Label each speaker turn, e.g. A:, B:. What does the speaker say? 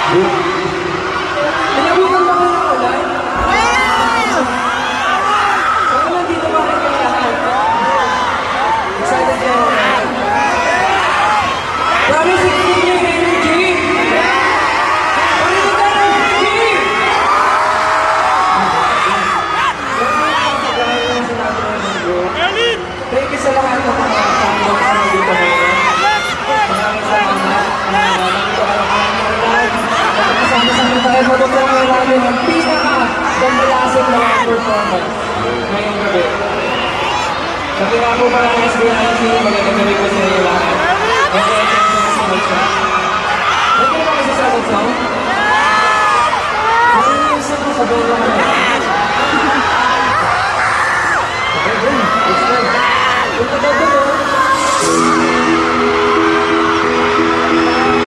A: Pinabutan ba kayo ng ulan? Baka lang dito ba kayo lahat? Excited kayo? Promise, it's in your energy! Parinig ka ng energy! Thank you sa lahat ng mga panginoon na dito ngayon. Maraming salamat. Nandito kayo lahat. Kasama-sama tayo magpapagawa namin ang pinaka-dambalasig na live performance ngayong gabi. Sabi nga po pala ng SBIC, magandang gabi po sa inyo lahat. Thank you so much. Thank you naman sa sagot song. Ano yung sagot sa buong